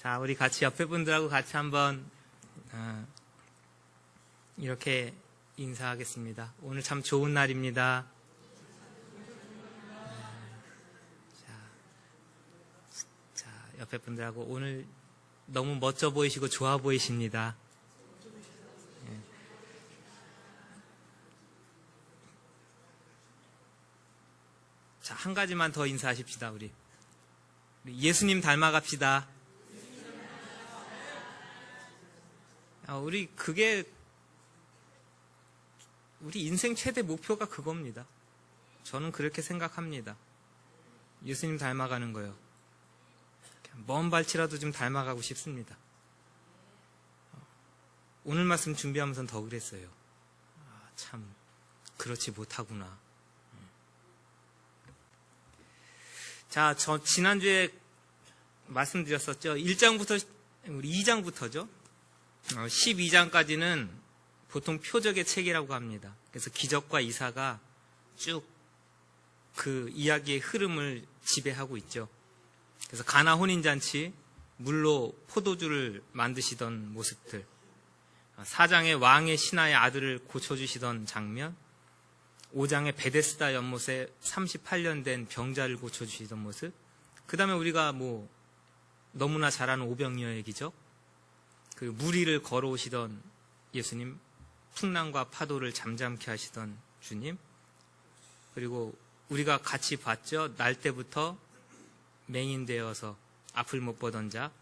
자, 우리 같이 옆에 분들하고 같이 한번 이렇게 인사하겠습니다. 오늘 참 좋은 날입니다. 자, 옆에 분들하고 오늘 너무 멋져 보이시고 좋아 보이십니다. 자, 한 가지만 더 인사하십시다. 우리 예수님 닮아갑시다. 우리 그게 우리 인생 최대 목표가 그겁니다. 저는 그렇게 생각합니다. 예수님 닮아가는 거요. 먼 발치라도 좀 닮아가고 싶습니다. 오늘 말씀 준비하면서 더 그랬어요. 참 그렇지 못하구나. 자, 저 지난주에 말씀드렸었죠. 1장부터 우리 2장부터죠. 12장까지는 보통 표적의 책이라고 합니다. 그래서 기적과 이사가 쭉 그 이야기의 흐름을 지배하고 있죠. 그래서 가나 혼인잔치, 물로 포도주를 만드시던 모습들, 4장의 왕의 신하의 아들을 고쳐주시던 장면, 5장의 베데스다 연못에 38년 된 병자를 고쳐주시던 모습, 그 다음에 우리가 너무나 잘 아는 오병이어의 기적, 그 무리를 걸어오시던 예수님, 풍랑과 파도를 잠잠케 하시던 주님, 그리고 우리가 같이 봤죠. 날 때부터 맹인되어서 앞을 못 보던 자,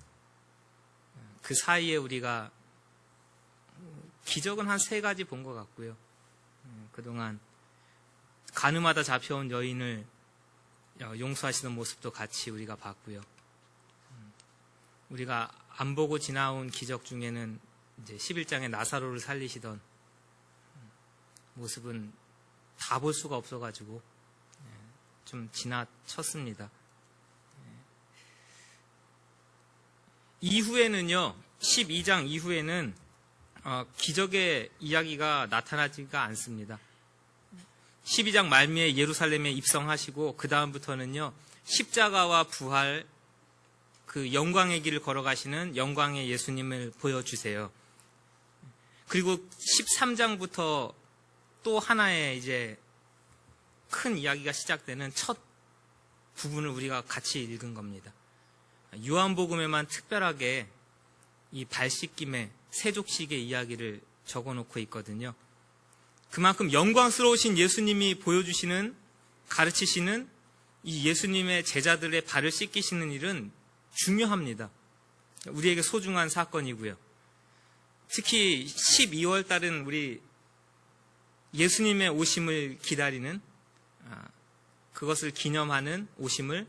그 사이에 우리가 기적은 한 3가지 본 것 같고요. 그동안 가늠하다 잡혀온 여인을 용서하시는 모습도 같이 우리가 봤고요. 우리가 안 보고 지나온 기적 중에는 이제 11장에 나사로를 살리시던 모습은 다 볼 수가 없어가지고 좀 지나쳤습니다. 이후에는요, 12장 이후에는 기적의 이야기가 나타나지가 않습니다. 12장 말미에 예루살렘에 입성하시고 그 다음부터는요, 십자가와 부활, 그 영광의 길을 걸어가시는 영광의 예수님을 보여주세요. 그리고 13장부터 또 하나의 이제 큰 이야기가 시작되는 첫 부분을 우리가 같이 읽은 겁니다. 요한복음에만 특별하게 이 발씻김의 세족식의 이야기를 적어놓고 있거든요. 그만큼 영광스러우신 예수님이 보여주시는, 가르치시는 이 예수님의 제자들의 발을 씻기시는 일은 중요합니다. 우리에게 소중한 사건이고요. 특히 12월 달은 우리 예수님의 오심을 기다리는, 그것을 기념하는 오심을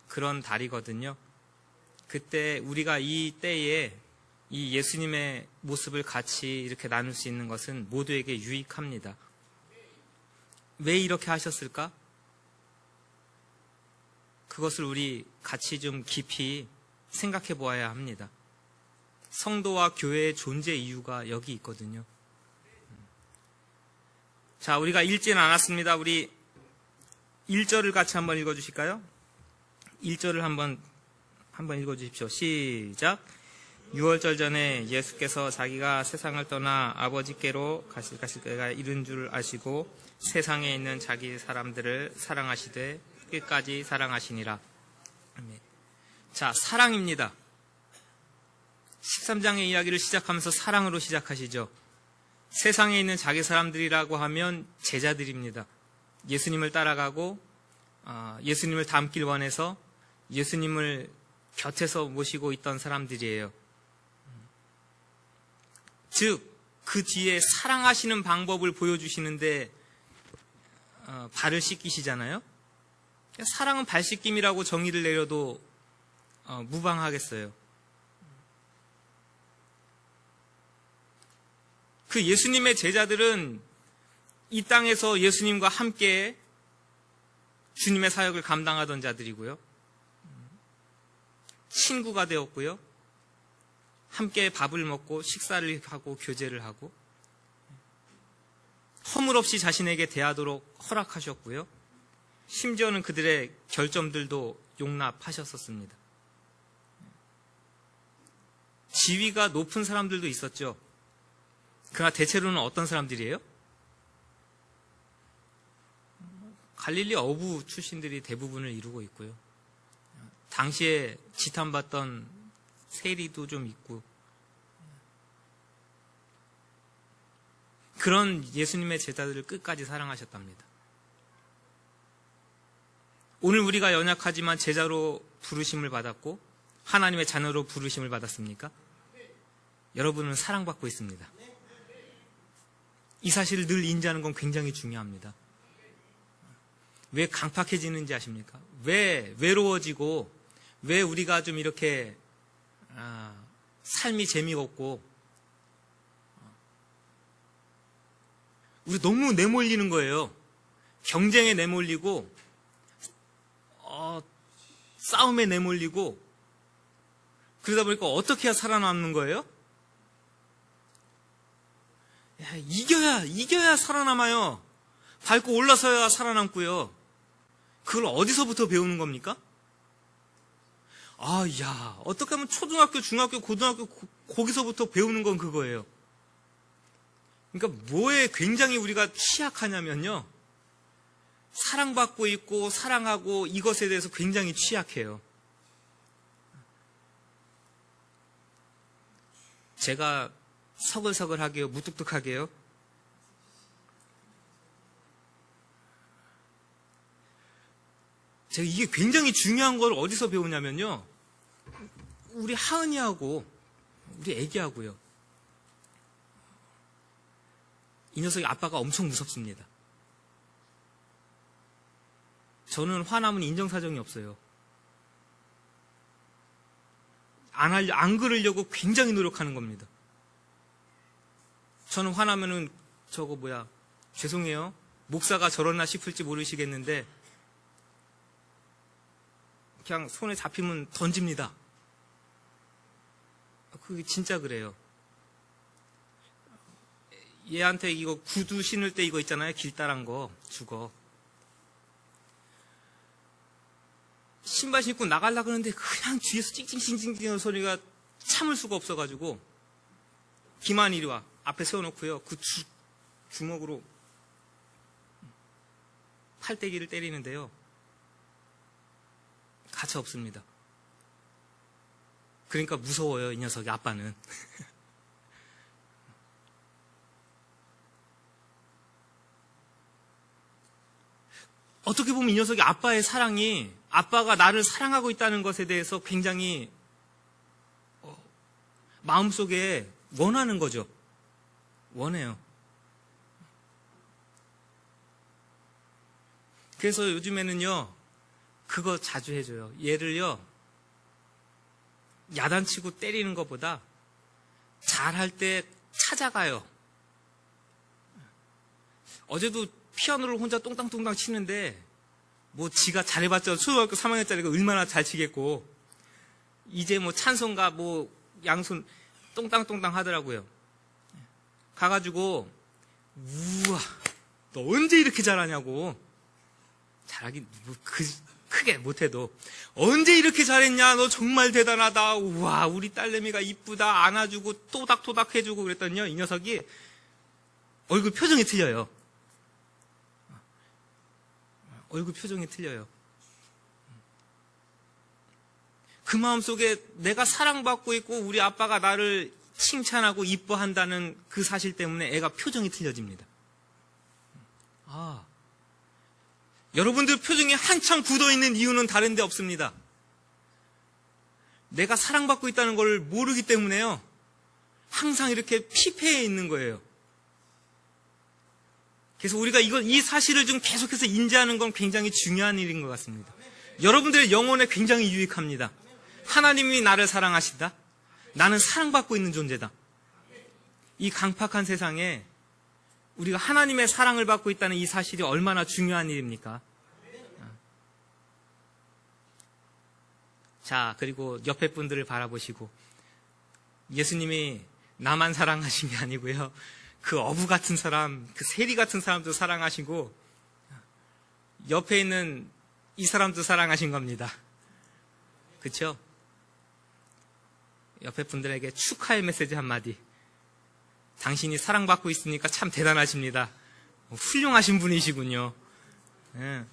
그런 달이거든요. 그때 우리가 이 때에 이 예수님의 모습을 같이 이렇게 나눌 수 있는 것은 모두에게 유익합니다. 왜 이렇게 하셨을까? 그것을 우리 같이 좀 깊이 생각해 보아야 합니다. 성도와 교회의 존재 이유가 여기 있거든요. 자, 우리가 읽지는 않았습니다. 우리 1절을 같이 한번 읽어주실까요? 1절을 한번 읽어주십시오. 시작. 6월절 전에 예수께서 자기가 세상을 떠나 아버지께로 가실 때가 이른 줄 아시고 세상에 있는 자기 사람들을 사랑하시되 끝까지 사랑하시니라. 자, 사랑입니다. 13장의 이야기를 시작하면서 사랑으로 시작하시죠. 세상에 있는 자기 사람들이라고 하면 제자들입니다. 예수님을 따라가고 예수님을 닮길 원해서 예수님을 곁에서 모시고 있던 사람들이에요. 즉, 그 뒤에 사랑하시는 방법을 보여주시는데 발을 씻기시잖아요. 사랑은 발 씻김이라고 정의를 내려도 무방하겠어요. 그 예수님의 제자들은 이 땅에서 예수님과 함께 주님의 사역을 감당하던 자들이고요. 친구가 되었고요. 함께 밥을 먹고 식사를 하고 교제를 하고 허물없이 자신에게 대하도록 허락하셨고요. 심지어는 그들의 결점들도 용납하셨었습니다. 지위가 높은 사람들도 있었죠. 그러나 대체로는 어떤 사람들이에요? 갈릴리 어부 출신들이 대부분을 이루고 있고요. 당시에 지탄받던 세리도 좀 있고, 그런 예수님의 제자들을 끝까지 사랑하셨답니다. 오늘 우리가 연약하지만 제자로 부르심을 받았고 하나님의 자녀로 부르심을 받았습니까? 여러분은 사랑받고 있습니다. 이 사실을 늘 인지하는 건 굉장히 중요합니다. 왜 강팍해지는지 아십니까? 왜 외로워지고, 왜 우리가 좀 이렇게 삶이 재미없고, 우리 너무 내몰리는 거예요. 경쟁에 내몰리고, 싸움에 내몰리고, 그러다 보니까 어떻게 해야 살아남는 거예요? 이겨야 살아남아요. 밟고 올라서야 살아남고요. 그걸 어디서부터 배우는 겁니까? 어떻게 하면 초등학교, 중학교, 고등학교, 거기서부터 배우는 건 그거예요. 그러니까 뭐에 굉장히 우리가 취약하냐면요. 사랑받고 있고, 사랑하고, 이것에 대해서 굉장히 취약해요. 제가 서글서글하게요, 무뚝뚝하게요. 제가 이게 굉장히 중요한 걸 어디서 배우냐면요. 우리 하은이하고, 우리 애기하고요. 이 녀석이 아빠가 엄청 무섭습니다. 저는 화나면 인정사정이 없어요. 안 그러려고 굉장히 노력하는 겁니다. 저는 화나면은 죄송해요. 목사가 저러나 싶을지 모르시겠는데 그냥 손에 잡히면 던집니다. 그게 진짜 그래요. 얘한테 이거 구두 신을 때 이거 있잖아요. 길다란 거 주거. 신발 신고 나가려고 하는데 그냥 뒤에서 찡찡찡찡 뛰는 소리가 참을 수가 없어가지고 기만 이리 와. 앞에 세워놓고요. 그 주먹으로 팔대기를 때리는데요. 가차 없습니다. 그러니까 무서워요. 이 녀석이 아빠는. 어떻게 보면 이 녀석이 아빠의 사랑이 아빠가 나를 사랑하고 있다는 것에 대해서 굉장히 마음속에 원하는 거죠. 원해요. 그래서 요즘에는요, 그거 자주 해줘요. 얘를요, 야단치고 때리는 것보다 잘할 때 찾아가요. 어제도 피아노를 혼자 똥땅똥땅 치는데, 지가 잘해봤자 초등학교 3학년짜리가 얼마나 잘 치겠고, 이제 찬송가 양손 똥땅똥땅 하더라고요. 가가지고, 우와, 너 언제 이렇게 잘하냐고. 잘하긴, 크게 못해도. 언제 이렇게 잘했냐? 너 정말 대단하다. 우와, 우리 딸내미가 이쁘다. 안아주고, 토닥토닥 해주고 그랬더니요, 이 녀석이 얼굴 표정이 틀려요. 얼굴 표정이 틀려요. 그 마음속에 내가 사랑받고 있고 우리 아빠가 나를 칭찬하고 이뻐한다는 그 사실 때문에 애가 표정이 틀려집니다. 여러분들 표정이 한창 굳어있는 이유는 다른 데 없습니다. 내가 사랑받고 있다는 걸 모르기 때문에요. 항상 이렇게 피폐해 있는 거예요. 그래서 우리가 이 사실을 좀 계속해서 인지하는 건 굉장히 중요한 일인 것 같습니다. 여러분들의 영혼에 굉장히 유익합니다. 하나님이 나를 사랑하신다. 나는 사랑받고 있는 존재다. 이 강팍한 세상에 우리가 하나님의 사랑을 받고 있다는 이 사실이 얼마나 중요한 일입니까? 자, 그리고 옆에 분들을 바라보시고, 예수님이 나만 사랑하신 게 아니고요. 그 어부 같은 사람, 그 세리 같은 사람도 사랑하시고, 옆에 있는 이 사람도 사랑하신 겁니다. 그쵸? 옆에 분들에게 축하의 메시지 한마디. 당신이 사랑받고 있으니까 참 대단하십니다. 훌륭하신 분이시군요. 예.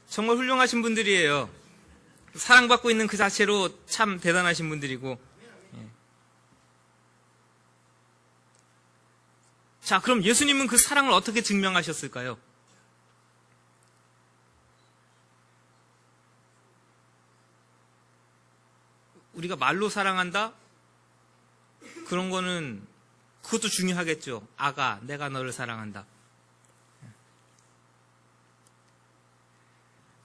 정말 훌륭하신 분들이에요. 사랑받고 있는 그 자체로 참 대단하신 분들이고. 예. 자, 그럼 예수님은 그 사랑을 어떻게 증명하셨을까요? 우리가 말로 사랑한다? 그런 거는 그것도 중요하겠죠. 아가, 내가 너를 사랑한다.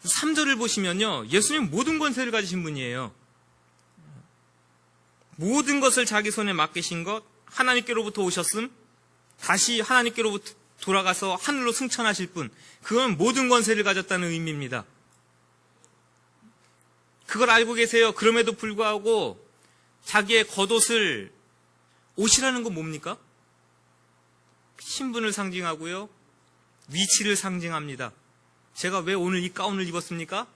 3절을 보시면요, 예수님 모든 권세를 가지신 분이에요. 모든 것을 자기 손에 맡기신 것, 하나님께로부터 오셨음, 다시 하나님께로부터 돌아가서 하늘로 승천하실 분, 그건 모든 권세를 가졌다는 의미입니다. 그걸 알고 계세요. 그럼에도 불구하고 자기의 겉옷을, 옷이라는 건 뭡니까? 신분을 상징하고요, 위치를 상징합니다. 제가 왜 오늘 이 가운을 입었습니까?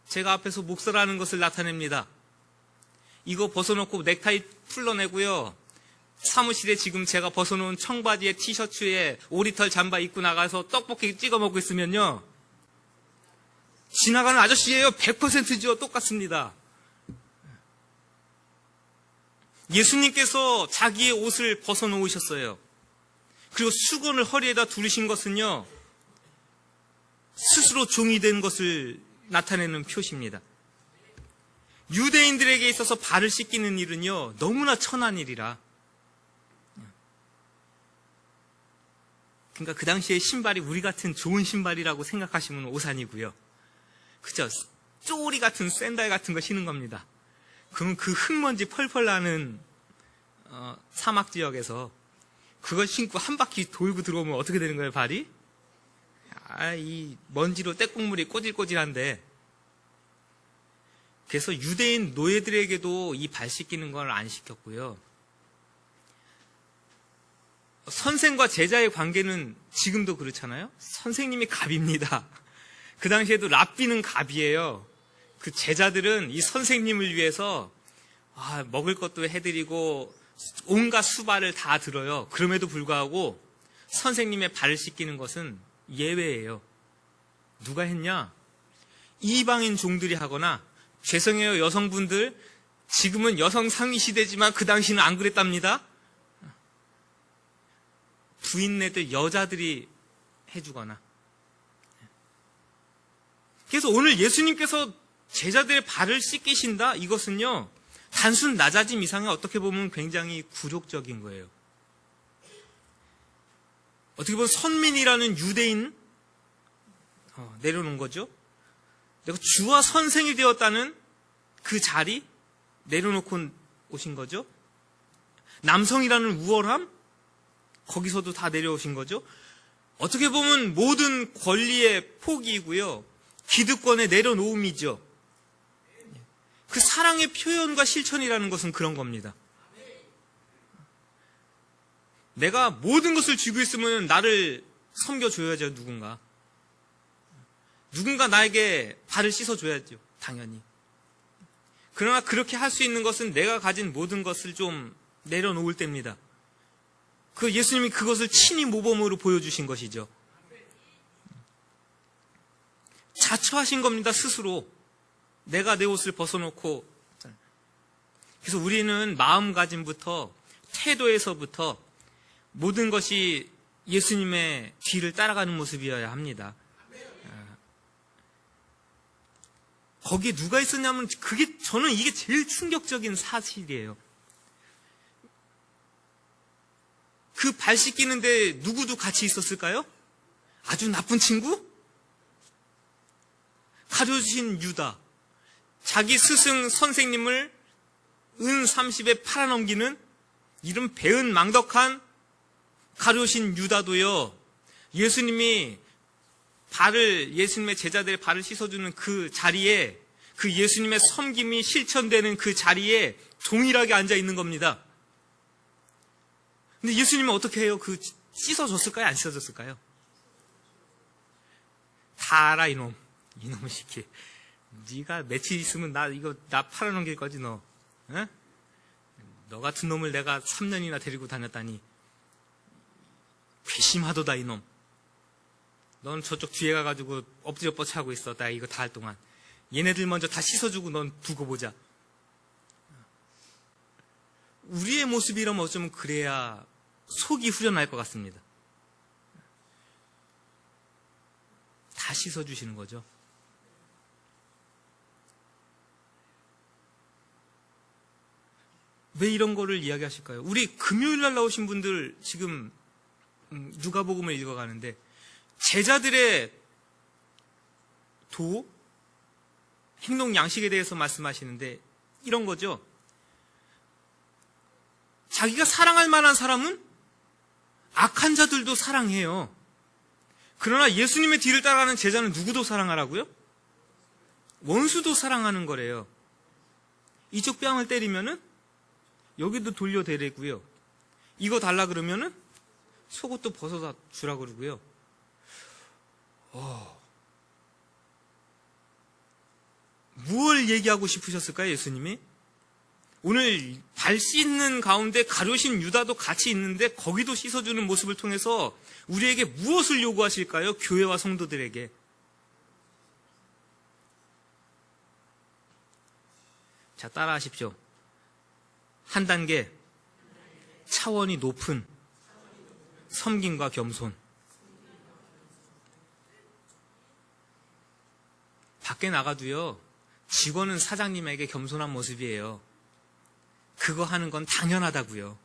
제가 앞에서 목사라는 것을 나타냅니다. 이거 벗어놓고 넥타이 풀러내고요, 사무실에 지금 제가 벗어놓은 청바지에 티셔츠에 오리털 잠바 입고 나가서 떡볶이 찍어 먹고 있으면요, 지나가는 아저씨예요. 100%죠. 똑같습니다. 예수님께서 자기의 옷을 벗어놓으셨어요. 그리고 수건을 허리에다 두르신 것은요, 스스로 종이 된 것을 나타내는 표시입니다. 유대인들에게 있어서 발을 씻기는 일은요, 너무나 천한 일이라. 그러니까 그 당시에 신발이 우리 같은 좋은 신발이라고 생각하시면 오산이고요. 그죠? 쪼리 같은 샌들 같은 거 신은 겁니다. 그러면 그 흙먼지 펄펄 나는 사막 지역에서 그걸 신고 한 바퀴 돌고 들어오면 어떻게 되는 거예요, 발이? 이 먼지로 때국물이 꼬질꼬질한데. 그래서 유대인 노예들에게도 이 발 씻기는 걸 안 시켰고요. 선생과 제자의 관계는 지금도 그렇잖아요. 선생님이 갑입니다. 그 당시에도 랍비는 갑이에요. 그 제자들은 이 선생님을 위해서 먹을 것도 해드리고 온갖 수발을 다 들어요. 그럼에도 불구하고 선생님의 발을 씻기는 것은 예외예요. 누가 했냐? 이방인 종들이 하거나, 죄송해요 여성분들, 지금은 여성 상위 시대지만 그 당시는 안 그랬답니다. 부인네들 여자들이 해주거나. 그래서 오늘 예수님께서 제자들의 발을 씻기신다? 이것은요, 단순 낮아짐 이상에 어떻게 보면 굉장히 굴욕적인 거예요. 어떻게 보면 선민이라는 유대인 내려놓은 거죠. 내가 주와 선생이 되었다는 그 자리 내려놓고 오신 거죠. 남성이라는 우월함 거기서도 다 내려오신 거죠. 어떻게 보면 모든 권리의 포기이고요, 기득권의 내려놓음이죠. 그 사랑의 표현과 실천이라는 것은 그런 겁니다. 내가 모든 것을 쥐고 있으면 나를 섬겨줘야죠. 누군가 나에게 발을 씻어줘야죠. 당연히. 그러나 그렇게 할 수 있는 것은 내가 가진 모든 것을 좀 내려놓을 때입니다. 그 예수님이 그것을 친히 모범으로 보여주신 것이죠. 자처하신 겁니다. 스스로. 내가 내 옷을 벗어놓고. 그래서 우리는 마음가짐부터, 태도에서부터 모든 것이 예수님의 뒤를 따라가는 모습이어야 합니다. 거기에 누가 있었냐면, 저는 이게 제일 충격적인 사실이에요. 그 발 씻기는데 누구도 같이 있었을까요? 아주 나쁜 친구? 가려주신 유다. 자기 스승 선생님을 은 30에 팔아넘기는 이런 배은 망덕한 가려신 유다도요, 예수님의 제자들의 발을 씻어주는 그 자리에, 그 예수님의 섬김이 실천되는 그 자리에 동일하게 앉아 있는 겁니다. 근데 예수님은 어떻게 해요? 씻어줬을까요? 안 씻어줬을까요? 다 알아, 이놈의 시키. 네가 며칠 있으면 나 팔아넘길 거지 너. 에? 너 같은 놈을 내가 3년이나 데리고 다녔다니. 괘씸하도다 이놈. 넌 저쪽 뒤에 가가지고 엎드려 뻗쳐하고 있어. 나 이거 다 할 동안. 얘네들 먼저 다 씻어주고 넌 두고 보자. 우리의 모습이라면 어쩌면 그래야 속이 후련할 것 같습니다. 다 씻어주시는 거죠. 왜 이런 거를 이야기하실까요? 우리 금요일날 나오신 분들 지금 누가복음을 읽어가는데 제자들의 도, 행동 양식에 대해서 말씀하시는데 이런 거죠. 자기가 사랑할 만한 사람은 악한 자들도 사랑해요. 그러나 예수님의 뒤를 따라가는 제자는 누구도 사랑하라고요? 원수도 사랑하는 거래요. 이쪽 뺨을 때리면은 여기도 돌려대래고요. 이거 달라 그러면은 속옷도 벗어다 주라 그러고요. 무엇을 얘기하고 싶으셨을까요, 예수님이? 오늘 발 씻는 가운데 가룟 유다도 같이 있는데 거기도 씻어주는 모습을 통해서 우리에게 무엇을 요구하실까요? 교회와 성도들에게. 자, 따라하십시오. 한 단계 차원이 높은 섬김과 겸손. 밖에 나가도요, 직원은 사장님에게 겸손한 모습이에요. 그거 하는 건 당연하다고요.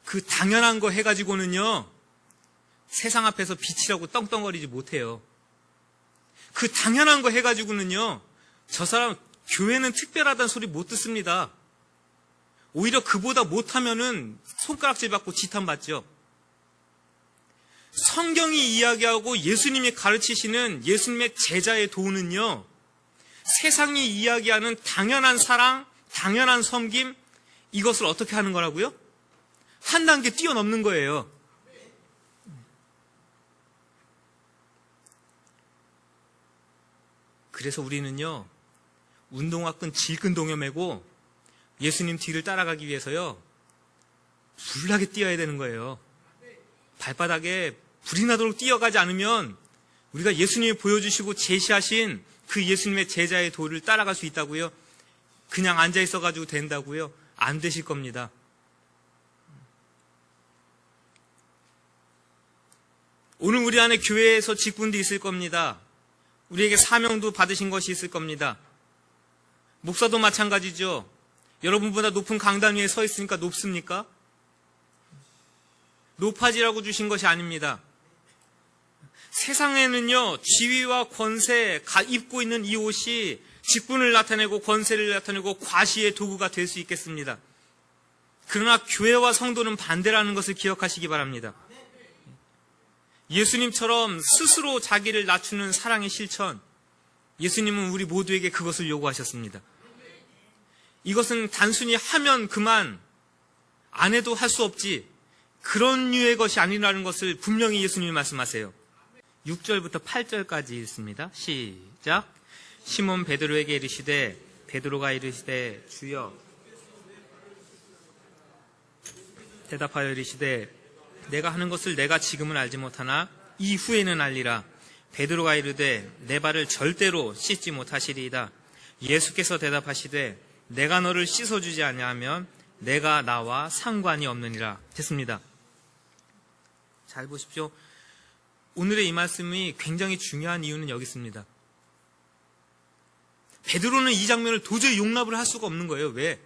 그 당연한 거 해가지고는요, 세상 앞에서 빛이라고 떵떵거리지 못해요. 그 당연한 거 해가지고는요, 저 사람 교회는 특별하다는 소리 못 듣습니다. 오히려 그보다 못하면은 손가락질 받고 지탄받죠. 성경이 이야기하고 예수님이 가르치시는 예수님의 제자의 도는요, 세상이 이야기하는 당연한 사랑, 당연한 섬김, 이것을 어떻게 하는 거라고요? 한 단계 뛰어넘는 거예요. 그래서 우리는요, 운동화끈 질끈 동여매고 예수님 뒤를 따라가기 위해서요, 불나게 뛰어야 되는 거예요. 발바닥에 불이 나도록 뛰어가지 않으면 우리가 예수님이 보여주시고 제시하신 그 예수님의 제자의 도를 따라갈 수 있다고요? 그냥 앉아 있어가지고 된다고요? 안 되실 겁니다. 오늘 우리 안에 교회에서 직분도 있을 겁니다. 우리에게 사명도 받으신 것이 있을 겁니다. 목사도 마찬가지죠. 여러분보다 높은 강단 위에 서 있으니까 높습니까? 높아지라고 주신 것이 아닙니다. 세상에는요, 지위와 권세, 입고 있는 이 옷이 직분을 나타내고 권세를 나타내고 과시의 도구가 될 수 있겠습니다. 그러나 교회와 성도는 반대라는 것을 기억하시기 바랍니다. 예수님처럼 스스로 자기를 낮추는 사랑의 실천, 예수님은 우리 모두에게 그것을 요구하셨습니다. 이것은 단순히 하면 그만, 안 해도 할 수 없지, 그런 류의 것이 아니라는 것을 분명히 예수님이 말씀하세요. 6절부터 8절까지 읽습니다. 시작. 시몬 베드로에게 이르시되, 베드로가 이르시되 주여, 대답하여 이르시되 내가 하는 것을 내가 지금은 알지 못하나 이후에는 알리라. 베드로가 이르되 내 발을 절대로 씻지 못하시리이다. 예수께서 대답하시되 내가 너를 씻어주지 아니하면 내가 나와 상관이 없느니라. 됐습니다. 잘 보십시오. 오늘의 이 말씀이 굉장히 중요한 이유는 여기 있습니다. 베드로는 이 장면을 도저히 용납을 할 수가 없는 거예요. 왜?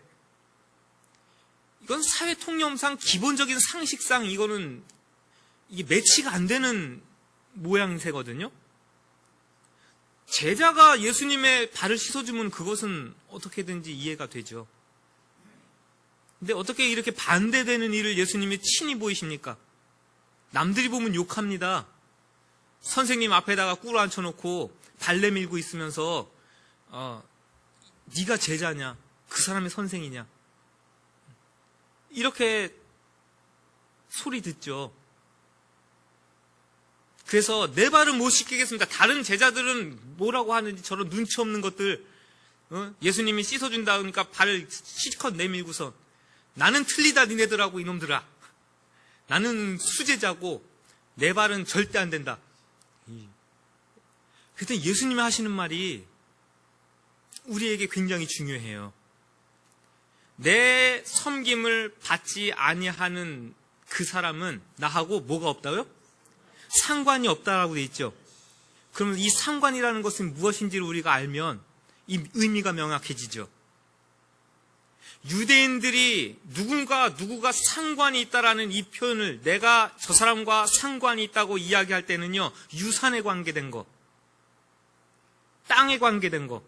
이건 사회 통념상 기본적인 상식상 이거는 이게 매치가 안 되는 모양새거든요. 제자가 예수님의 발을 씻어주면 그것은 어떻게든지 이해가 되죠. 근데 어떻게 이렇게 반대되는 일을 예수님이 친히 보이십니까? 남들이 보면 욕합니다. 선생님 앞에다가 꿇어 앉혀놓고 발 내밀고 있으면서 네가 제자냐? 그 사람이 선생이냐? 이렇게 소리 듣죠. 그래서 내 발은 못 씻기겠습니다. 다른 제자들은 뭐라고 하는지 저런 눈치 없는 것들, 예수님이 씻어준다 그러니까 발을 실컷 내밀고서 나는 틀리다 니네들하고 이놈들아. 나는 수제자고 내 발은 절대 안 된다. 그때 예수님이 하시는 말이 우리에게 굉장히 중요해요. 내 섬김을 받지 아니하는 그 사람은 나하고 뭐가 없다고요? 상관이 없다라고 돼 있죠. 그러면 이 상관이라는 것은 무엇인지를 우리가 알면 이 의미가 명확해지죠. 유대인들이 누구가 상관이 있다라는 이 표현을 내가 저 사람과 상관이 있다고 이야기할 때는요, 유산에 관계된 거, 땅에 관계된 거.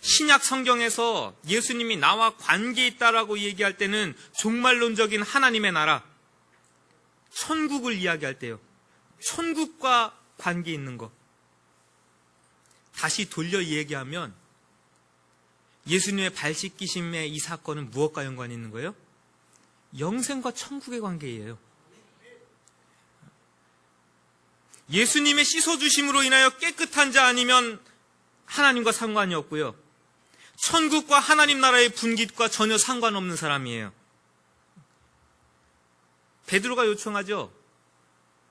신약 성경에서 예수님이 나와 관계 있다라고 얘기할 때는 종말론적인 하나님의 나라, 천국을 이야기할 때요. 천국과 관계 있는 거. 다시 돌려 얘기하면 예수님의 발 씻기심의 이 사건은 무엇과 연관이 있는 거예요? 영생과 천국의 관계예요. 예수님의 씻어주심으로 인하여 깨끗한 자 아니면 하나님과 상관이 없고요. 천국과 하나님 나라의 분깃과 전혀 상관없는 사람이에요. 베드로가 요청하죠.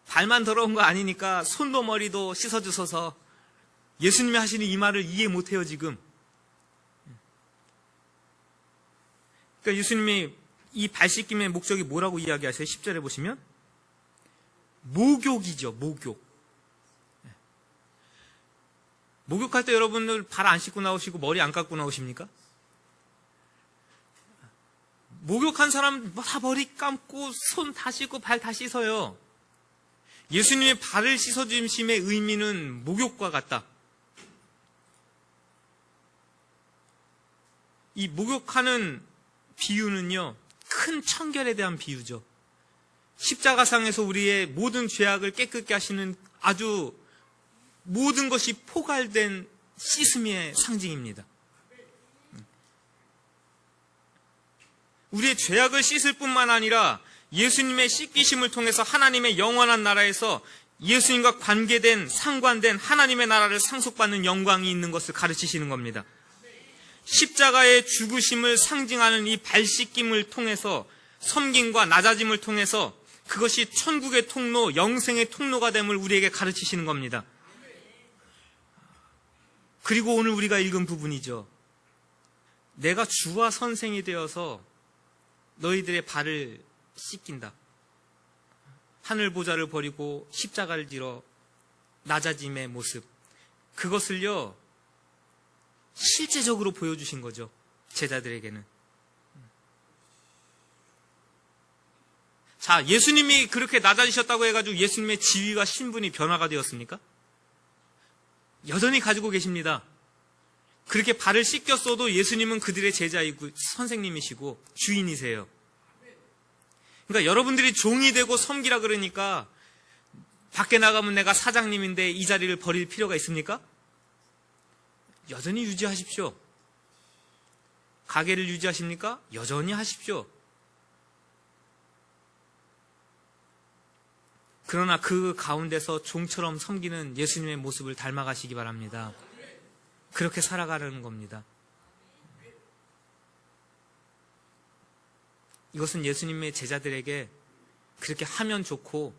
발만 더러운 거 아니니까 손도 머리도 씻어주셔서. 예수님이 하시는 이 말을 이해 못해요 지금. 그러니까 예수님이 이 발 씻김의 목적이 뭐라고 이야기하세요? 10절에 보시면 목욕이죠. 목욕할 때 여러분들 발 안 씻고 나오시고 머리 안 깎고 나오십니까? 목욕한 사람 다 머리 감고 손 다 씻고 발 다 씻어요. 예수님의 발을 씻어주심의 의미는 목욕과 같다. 이 목욕하는 비유는요, 큰 청결에 대한 비유죠. 십자가상에서 우리의 모든 죄악을 깨끗게 하시는 아주 모든 것이 포괄된 씻음의 상징입니다. 우리의 죄악을 씻을 뿐만 아니라 예수님의 씻기심을 통해서 하나님의 영원한 나라에서 예수님과 관계된, 상관된 하나님의 나라를 상속받는 영광이 있는 것을 가르치시는 겁니다. 십자가의 죽으심을 상징하는 이 발 씻김을 통해서 섬김과 낮아짐을 통해서 그것이 천국의 통로, 영생의 통로가 됨을 우리에게 가르치시는 겁니다. 그리고 오늘 우리가 읽은 부분이죠. 내가 주와 선생이 되어서 너희들의 발을 씻긴다. 하늘 보좌를 버리고 십자가를 지러 낮아짐의 모습. 그것을요, 실제적으로 보여주신 거죠. 제자들에게는. 자, 예수님이 그렇게 낮아지셨다고 해가지고 예수님의 지위와 신분이 변화가 되었습니까? 여전히 가지고 계십니다. 그렇게 발을 씻겼어도 예수님은 그들의 제자이고 선생님이시고 주인이세요. 그러니까 여러분들이 종이 되고 섬기라 그러니까 밖에 나가면 내가 사장님인데 이 자리를 버릴 필요가 있습니까? 여전히 유지하십시오. 가게를 유지하십니까? 여전히 하십시오. 그러나 그 가운데서 종처럼 섬기는 예수님의 모습을 닮아가시기 바랍니다. 그렇게 살아가려는 겁니다. 이것은 예수님의 제자들에게 그렇게 하면 좋고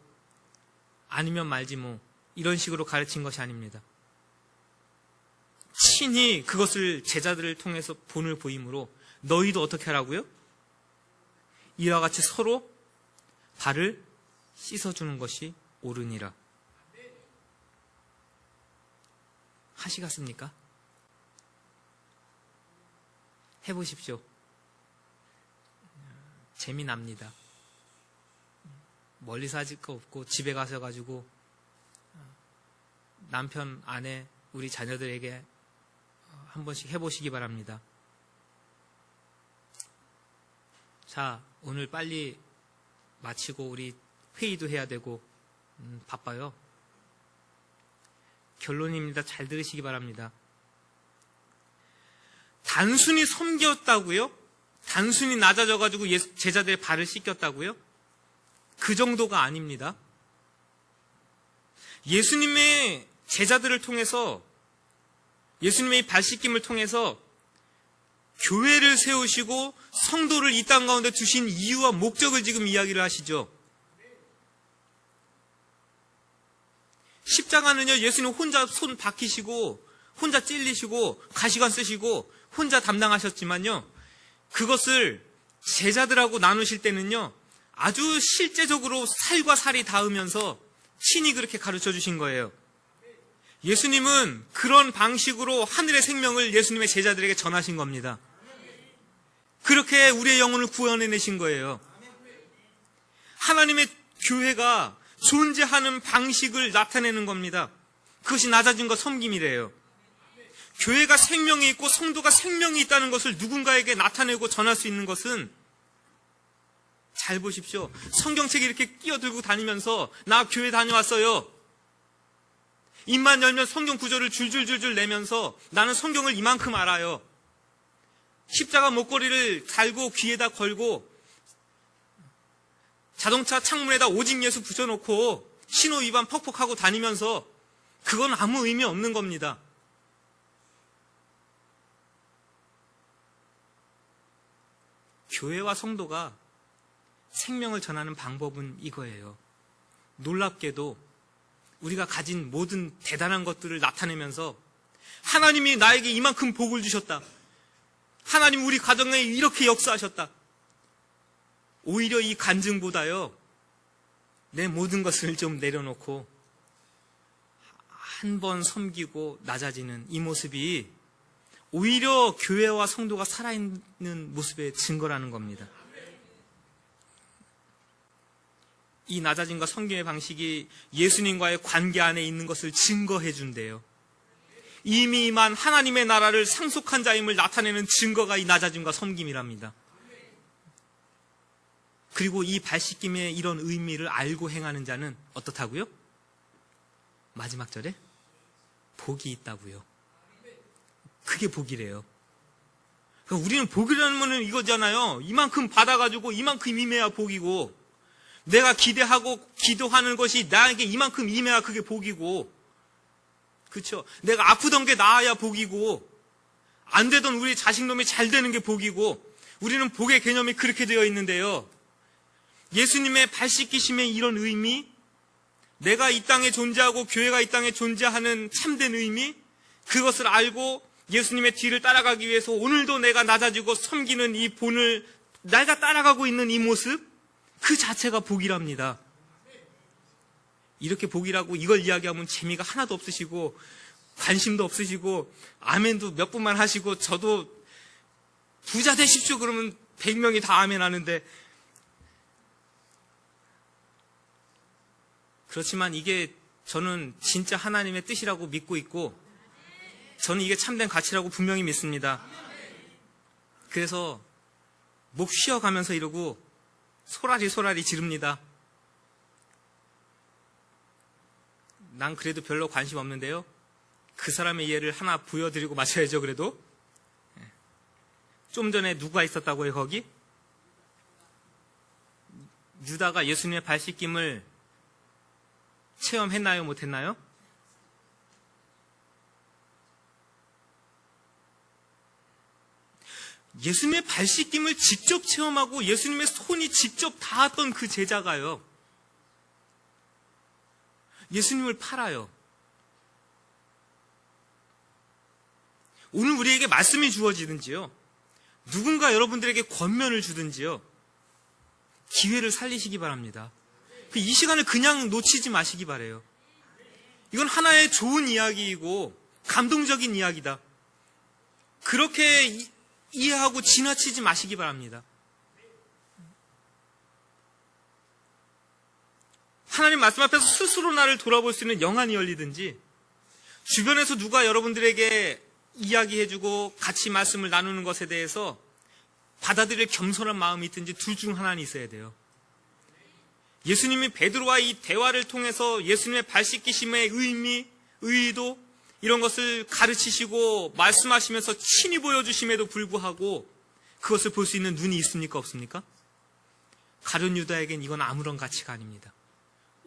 아니면 말지 뭐 이런 식으로 가르친 것이 아닙니다. 친히 그것을 제자들을 통해서 본을 보이므로 너희도 어떻게 하라고요? 이와 같이 서로 발을 씻어주는 것이 옳으니라. 하시겠습니까? 해보십시오. 재미납니다. 멀리서 하실 거 없고 집에 가셔가지고 남편, 아내, 우리 자녀들에게 한 번씩 해보시기 바랍니다. 자, 오늘 빨리 마치고 우리 회의도 해야 되고 바빠요. 결론입니다. 잘 들으시기 바랍니다. 단순히 섬겼다고요? 단순히 낮아져가지고 제자들의 발을 씻겼다고요? 그 정도가 아닙니다. 예수님의 제자들을 통해서, 예수님의 발 씻김을 통해서 교회를 세우시고 성도를 이 땅 가운데 두신 이유와 목적을 지금 이야기를 하시죠. 십자가는요, 예수님 혼자 손 박히시고 혼자 찔리시고 가시관 쓰시고 혼자 담당하셨지만요, 그것을 제자들하고 나누실 때는요, 아주 실제적으로 살과 살이 닿으면서 친히 그렇게 가르쳐 주신 거예요. 예수님은 그런 방식으로 하늘의 생명을 예수님의 제자들에게 전하신 겁니다. 그렇게 우리의 영혼을 구원해내신 거예요. 하나님의 교회가 존재하는 방식을 나타내는 겁니다. 그것이 낮아짐과 섬김이래요. 교회가 생명이 있고 성도가 생명이 있다는 것을 누군가에게 나타내고 전할 수 있는 것은, 잘 보십시오. 성경책에 이렇게 끼어들고 다니면서 나 교회 다녀왔어요. 입만 열면 성경 구절을 줄줄줄줄 내면서 나는 성경을 이만큼 알아요. 십자가 목걸이를 달고 귀에다 걸고 자동차 창문에다 오직 예수 붙여놓고 신호 위반 퍽퍽하고 다니면서, 그건 아무 의미 없는 겁니다. 교회와 성도가 생명을 전하는 방법은 이거예요. 놀랍게도 우리가 가진 모든 대단한 것들을 나타내면서 하나님이 나에게 이만큼 복을 주셨다, 하나님 우리 가정에 이렇게 역사하셨다, 오히려 이 간증보다요, 내 모든 것을 좀 내려놓고 한 번 섬기고 낮아지는 이 모습이 오히려 교회와 성도가 살아있는 모습의 증거라는 겁니다. 이 낮아짐과 섬김의 방식이 예수님과의 관계 안에 있는 것을 증거해 준대요. 이미 임한 하나님의 나라를 상속한 자임을 나타내는 증거가 이 낮아짐과 섬김이랍니다. 그리고 이 발 씻김의 이런 의미를 알고 행하는 자는 어떻다고요? 마지막 절에 복이 있다고요. 그게 복이래요. 그러니까 우리는 복이라는 거는 이거잖아요. 이만큼 받아가지고 이만큼 임해야 복이고, 내가 기대하고 기도하는 것이 나에게 이만큼 임해야 그게 복이고, 그렇죠? 내가 아프던 게 나아야 복이고, 안 되던 우리 자식놈이 잘 되는 게 복이고, 우리는 복의 개념이 그렇게 되어 있는데요. 예수님의 발 씻기심의 이런 의미, 내가 이 땅에 존재하고 교회가 이 땅에 존재하는 참된 의미, 그것을 알고 예수님의 뒤를 따라가기 위해서 오늘도 내가 낮아지고 섬기는 이 본을 내가 따라가고 있는 이 모습, 그 자체가 복이랍니다. 이렇게 복이라고 이걸 이야기하면 재미가 하나도 없으시고 관심도 없으시고 아멘도 몇 분만 하시고, 저도 부자 되십시오 그러면 100명이 다 아멘 하는데, 그렇지만 이게 저는 진짜 하나님의 뜻이라고 믿고 있고, 저는 이게 참된 가치라고 분명히 믿습니다. 그래서 목 쉬어가면서 이러고 소라리 지릅니다. 난 그래도 별로 관심 없는데요, 그 사람의 예를 하나 보여드리고 마쳐야죠. 그래도 좀 전에 누가 있었다고요? 거기 유다가 예수님의 발 씻김을 체험했나요? 못했나요? 예수님의 발 씻김을 직접 체험하고 예수님의 손이 직접 닿았던 그 제자가요, 예수님을 팔아요. 오늘 우리에게 말씀이 주어지든지요, 누군가 여러분들에게 권면을 주든지요, 기회를 살리시기 바랍니다. 이 시간을 그냥 놓치지 마시기 바라요. 이건 하나의 좋은 이야기이고 감동적인 이야기다, 그렇게 이해하고 지나치지 마시기 바랍니다. 하나님 말씀 앞에서 스스로 나를 돌아볼 수 있는 영안이 열리든지, 주변에서 누가 여러분들에게 이야기해주고 같이 말씀을 나누는 것에 대해서 받아들일 겸손한 마음이 있든지, 둘 중 하나는 있어야 돼요. 예수님이 베드로와 이 대화를 통해서 예수님의 발 씻기심의 의미, 의도, 이런 것을 가르치시고 말씀하시면서 친히 보여주심에도 불구하고 그것을 볼 수 있는 눈이 있습니까? 없습니까? 가룟 유다에겐 이건 아무런 가치가 아닙니다.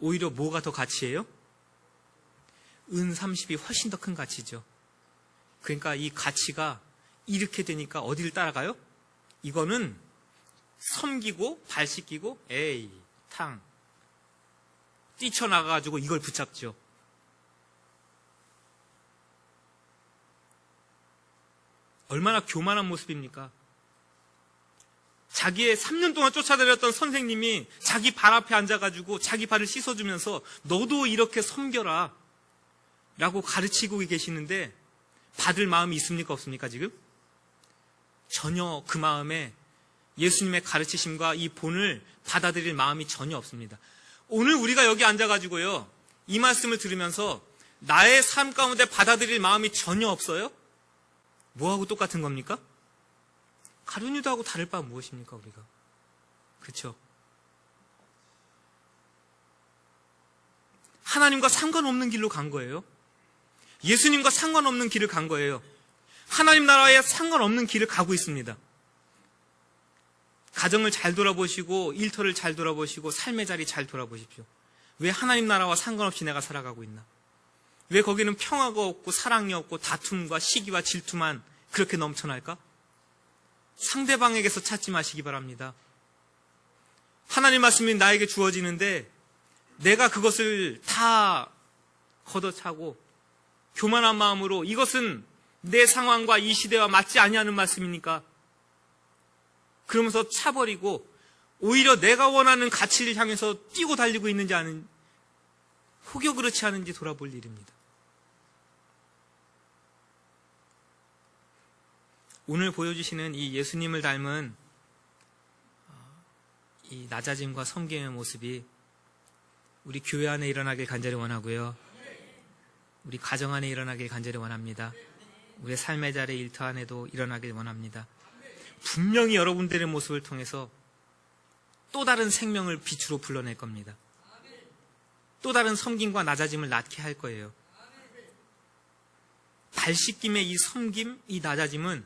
오히려 뭐가 더 가치예요? 은 30이 훨씬 더 큰 가치죠. 그러니까 이 가치가 이렇게 되니까 어디를 따라가요? 이거는 섬기고 발 씻기고 에이 탕 뛰쳐나가가지고 이걸 붙잡죠. 얼마나 교만한 모습입니까? 자기의 3년 동안 쫓아다녔던 선생님이 자기 발 앞에 앉아가지고 자기 발을 씻어주면서 너도 이렇게 섬겨라 라고 가르치고 계시는데 받을 마음이 있습니까? 없습니까? 지금? 전혀 그 마음에 예수님의 가르치심과 이 본을 받아들일 마음이 전혀 없습니다. 오늘 우리가 여기 앉아가지고요, 이 말씀을 들으면서 나의 삶 가운데 받아들일 마음이 전혀 없어요? 뭐하고 똑같은 겁니까? 가룟 유다하고 다를 바는 무엇입니까, 우리가? 그렇죠? 하나님과 상관없는 길로 간 거예요. 예수님과 상관없는 길을 간 거예요. 하나님 나라에 상관없는 길을 가고 있습니다. 가정을 잘 돌아보시고 일터를 잘 돌아보시고 삶의 자리 잘 돌아보십시오. 왜 하나님 나라와 상관없이 내가 살아가고 있나? 왜 거기는 평화가 없고 사랑이 없고 다툼과 시기와 질투만 그렇게 넘쳐날까? 상대방에게서 찾지 마시기 바랍니다. 하나님 말씀이 나에게 주어지는데 내가 그것을 다 걷어차고 교만한 마음으로 이것은 내 상황과 이 시대와 맞지 아니하는 말씀이니까 그러면서 차버리고 오히려 내가 원하는 가치를 향해서 뛰고 달리고 있는지 아는 혹여 그렇지 않은지 돌아볼 일입니다. 오늘 보여주시는 이 예수님을 닮은 이 낮아짐과 섬김의 모습이 우리 교회 안에 일어나길 간절히 원하고요. 우리 가정 안에 일어나길 간절히 원합니다. 우리의 삶의 자리 일터 안에도 일어나길 원합니다. 분명히 여러분들의 모습을 통해서 또 다른 생명을 빛으로 불러낼 겁니다. 또 다른 섬김과 낮아짐을 낳게 할 거예요. 발 씻김의 이 섬김, 이 낮아짐은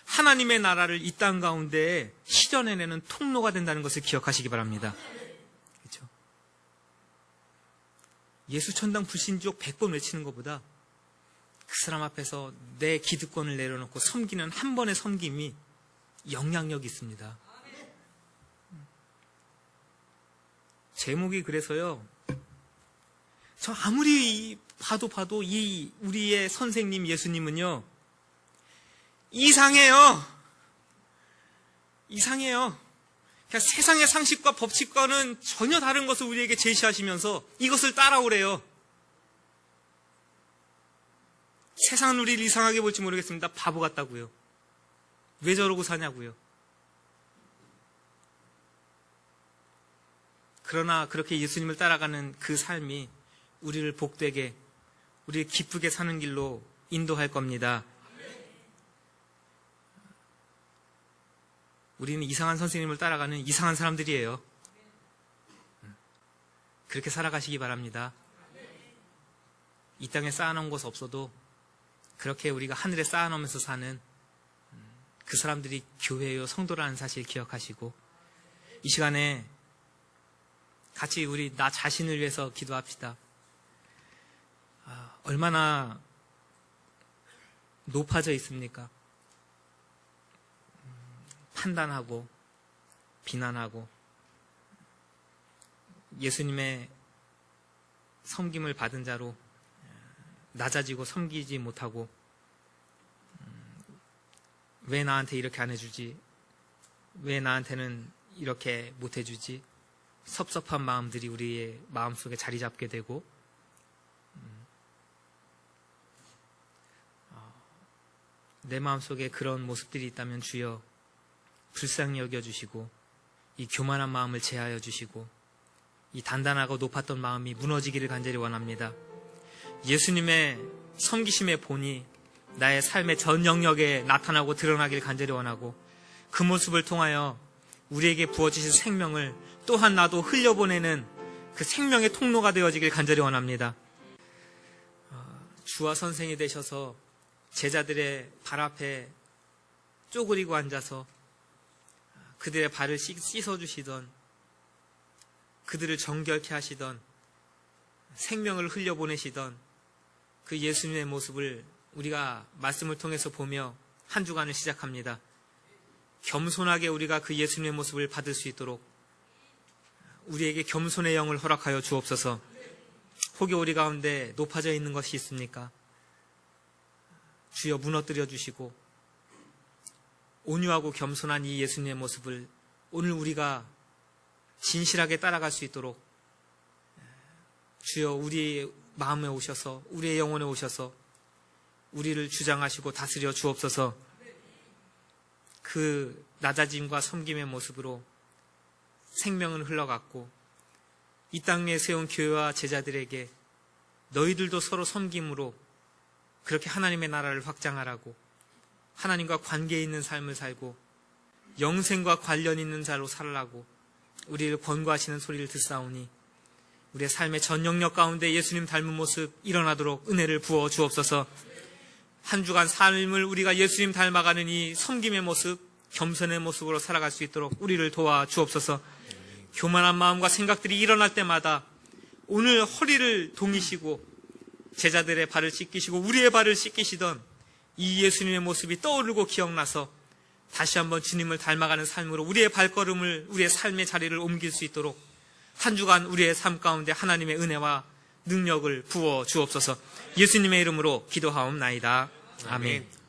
하나님의 나라를 이 땅 가운데 실현해내는 통로가 된다는 것을 기억하시기 바랍니다. 그렇죠? 예수 천당 불신지옥 100번 외치는 것보다 그 사람 앞에서 내 기득권을 내려놓고 섬기는 한 번의 섬김이 영향력이 있습니다. 제목이 그래서요, 저 아무리 봐도 이 우리의 선생님 예수님은요, 이상해요. 그냥 세상의 상식과 법칙과는 전혀 다른 것을 우리에게 제시하시면서 이것을 따라오래요. 세상은 우리를 이상하게 볼지 모르겠습니다. 바보 같다고요. 왜 저러고 사냐고요. 그러나 그렇게 예수님을 따라가는 그 삶이 우리를 복되게, 우리를 기쁘게 사는 길로 인도할 겁니다. 우리는 이상한 선생님을 따라가는 이상한 사람들이에요. 그렇게 살아가시기 바랍니다. 이 땅에 쌓아놓은 곳 없어도 그렇게 우리가 하늘에 쌓아놓으면서 사는 그 사람들이 교회요 성도라는 사실 기억하시고, 이 시간에 같이 우리 나 자신을 위해서 기도합시다. 얼마나 높아져 있습니까? 판단하고 비난하고 예수님의 섬김을 받은 자로 낮아지고 섬기지 못하고, 왜 나한테 이렇게 안 해주지? 왜 나한테는 이렇게 못 해주지? 섭섭한 마음들이 우리의 마음속에 자리 잡게 되고, 내 마음속에 그런 모습들이 있다면 주여 불쌍히 여겨주시고 이 교만한 마음을 제하여 주시고 이 단단하고 높았던 마음이 무너지기를 간절히 원합니다. 예수님의 섬기심의 본이 나의 삶의 전 영역에 나타나고 드러나길 간절히 원하고, 그 모습을 통하여 우리에게 부어주신 생명을 또한 나도 흘려보내는 그 생명의 통로가 되어지길 간절히 원합니다. 주와 선생이 되셔서 제자들의 발 앞에 쪼그리고 앉아서 그들의 발을 씻어주시던, 그들을 정결케 하시던, 생명을 흘려보내시던 그 예수님의 모습을 우리가 말씀을 통해서 보며 한 주간을 시작합니다. 겸손하게 우리가 그 예수님의 모습을 받을 수 있도록 우리에게 겸손의 영을 허락하여 주옵소서. 혹여 우리 가운데 높아져 있는 것이 있습니까? 주여 무너뜨려 주시고 온유하고 겸손한 이 예수님의 모습을 오늘 우리가 진실하게 따라갈 수 있도록 주여 우리의 마음에 오셔서 우리의 영혼에 오셔서 우리를 주장하시고 다스려 주옵소서. 그 낮아짐과 섬김의 모습으로 생명은 흘러갔고 이 땅에 세운 교회와 제자들에게 너희들도 서로 섬김으로 그렇게 하나님의 나라를 확장하라고 하나님과 관계 있는 삶을 살고 영생과 관련 있는 자로 살라고 우리를 권고하시는 소리를 듣사오니 우리의 삶의 전 영역 가운데 예수님 닮은 모습 일어나도록 은혜를 부어 주옵소서. 한 주간 삶을 우리가 예수님 닮아가는 이 섬김의 모습, 겸손의 모습으로 살아갈 수 있도록 우리를 도와 주옵소서. 교만한 마음과 생각들이 일어날 때마다 오늘 허리를 동이시고 제자들의 발을 씻기시고 우리의 발을 씻기시던 이 예수님의 모습이 떠오르고 기억나서 다시 한번 주님을 닮아가는 삶으로 우리의 발걸음을 우리의 삶의 자리를 옮길 수 있도록 한 주간 우리의 삶 가운데 하나님의 은혜와 능력을 부어 주옵소서. 예수님의 이름으로 기도하옵나이다. 아멘.